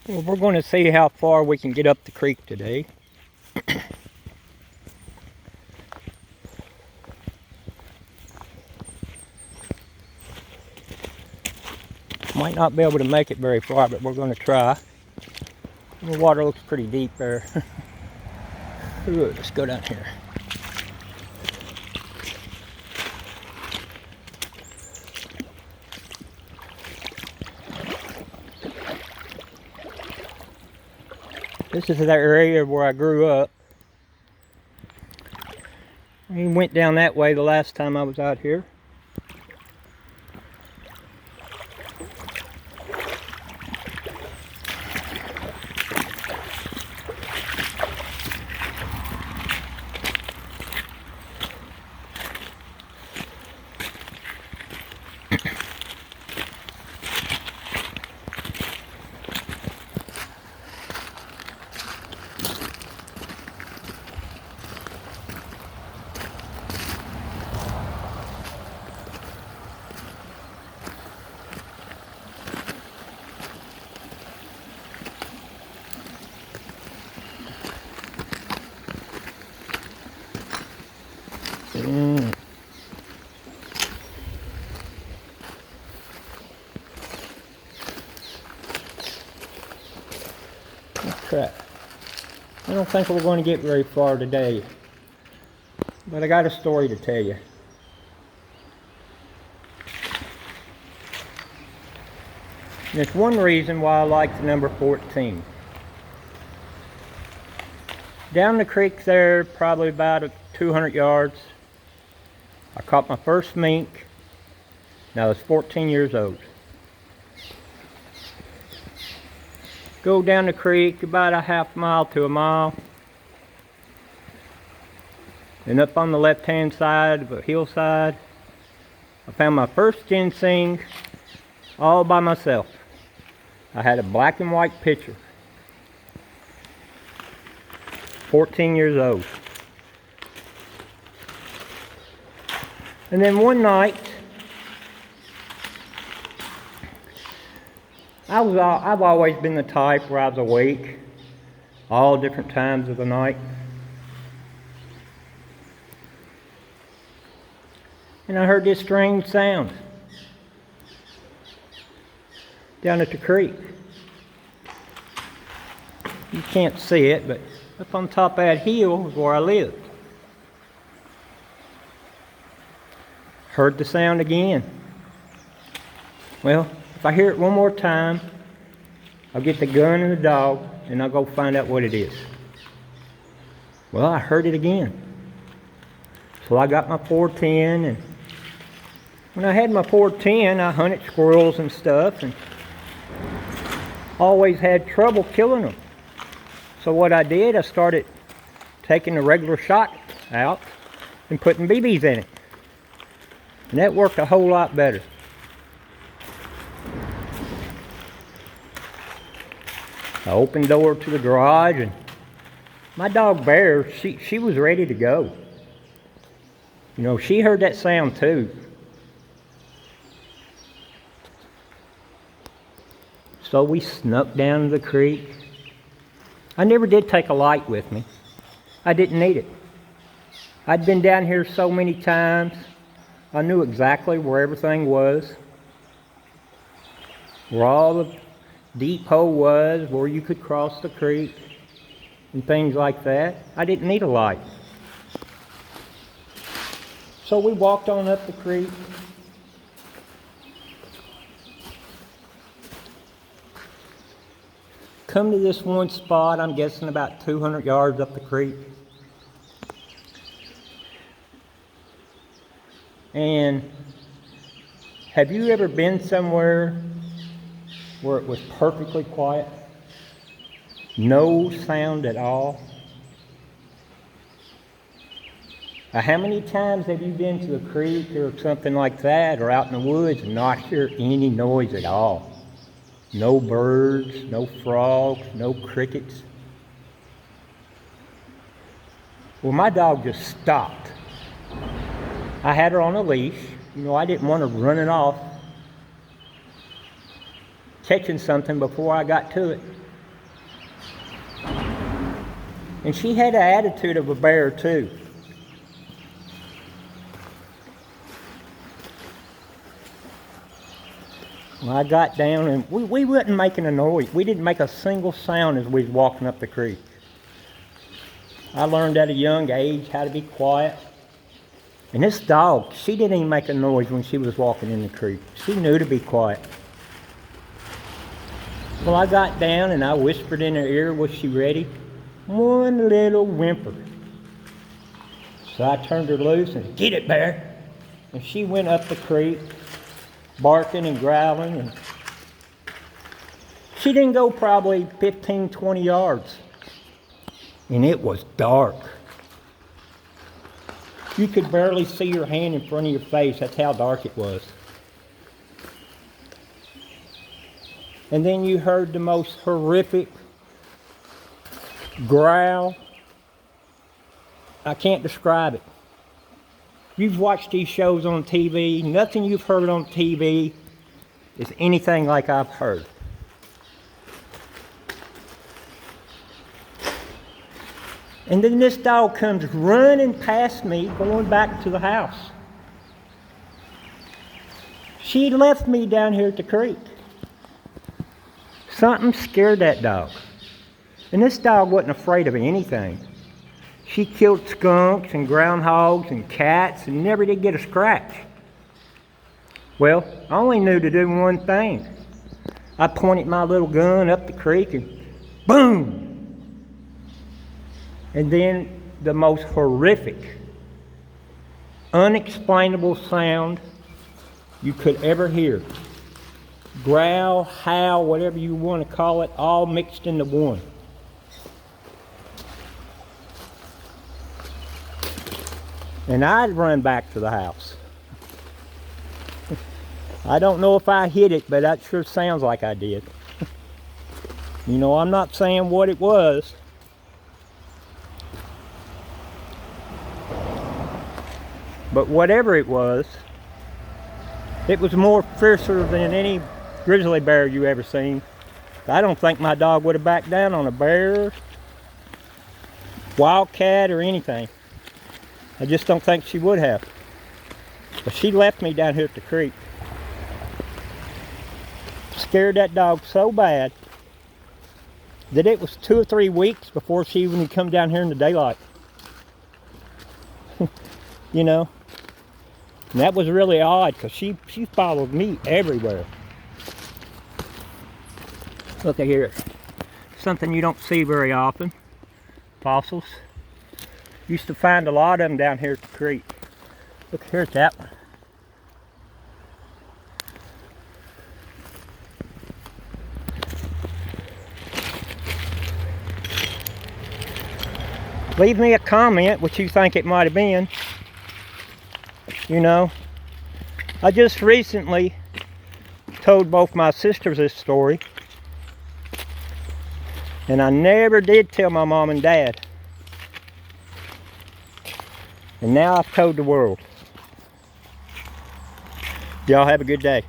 Well, we're going to see how far we can get up the creek today. Might not be able to make it very far, but we're going to try. The water looks pretty deep there. Ooh, let's go down here. This is that area where I grew up. We went down that way the last time I was out here. Crap. I don't think we're going to get very far today, but I got a story to tell you. There's one reason why I like the number 14. Down the creek there, probably about 200 yards, I caught my first mink, and I was 14 years old. Go down the creek about a half mile to a mile, and up on the left hand side of a hillside, I found my first ginseng all by myself. I had a black and white picture. 14 years old. And then one night, I've always been the type where I was awake all different times of the night. And I heard this strange sound down at the creek. You can't see it, but up on top of that hill is where I lived. Heard the sound again. Well, if I hear it one more time, I'll get the gun and the dog and I'll go find out what it is. Well, I heard it again. So I got my .410, and when I had my .410, I hunted squirrels and stuff and always had trouble killing them. So what I did, I started taking the regular shot out and putting BBs in it. And that worked a whole lot better. I opened the door to the garage, and my dog Bear, she was ready to go. You know, she heard that sound too. So we snuck down to the creek. I never did take a light with me. I didn't need it. I'd been down here so many times, I knew exactly where everything was, where all the deep hole was, where you could cross the creek, and things like that. I didn't need a light. So we walked on up the creek. Come to this one spot, I'm guessing about 200 yards up the creek. And have you ever been somewhere where it was perfectly quiet? No sound at all? How many times have you been to a creek or something like that, or out in the woods, and not hear any noise at all? No birds, no frogs, no crickets. Well, my dog just stopped. I had her on a leash. You know, I didn't want her running off, catching something before I got to it. And she had an attitude of a bear too. Well, I got down and we wasn't making a noise. We didn't make a single sound as we was walking up the creek. I learned at a young age how to be quiet. And this dog, she didn't even make a noise when she was walking in the creek. She knew to be quiet. Well, I got down and I whispered in her ear, was she ready? One little whimper. So I turned her loose and, get it, bear. And she went up the creek, barking and growling. And she didn't go probably 15, 20 yards. And it was dark. You could barely see your hand in front of your face. That's how dark it was. And then you heard the most horrific growl. I can't describe it. You've watched these shows on TV. Nothing you've heard on TV is anything like I've heard. And then this dog comes running past me, going back to the house. She left me down here at the creek. Something scared that dog. And this dog wasn't afraid of anything. She killed skunks and groundhogs and cats and never did get a scratch. Well, I only knew to do one thing. I pointed my little gun up the creek and boom! And then the most horrific, unexplainable sound you could ever hear. Growl, howl, whatever you want to call it, all mixed into one. And I'd run back to the house. I don't know if I hit it, but that sure sounds like I did. You know, I'm not saying what it was. But whatever it was more fiercer than any grizzly bear you ever seen. I don't think my dog would have backed down on a bear, wildcat, or anything. I just don't think she would have. But she left me down here at the creek. Scared that dog so bad that it was 2 or 3 weeks before she even come down here in the daylight. You know? And that was really odd because she followed me everywhere. Look at here. Something you don't see very often. Fossils. Used to find a lot of them down here at the creek. Look here at that one. Leave me a comment what you think it might have been. You know, I just recently told both my sisters this story, and I never did tell my mom and dad. And now I've told the world. Y'all have a good day.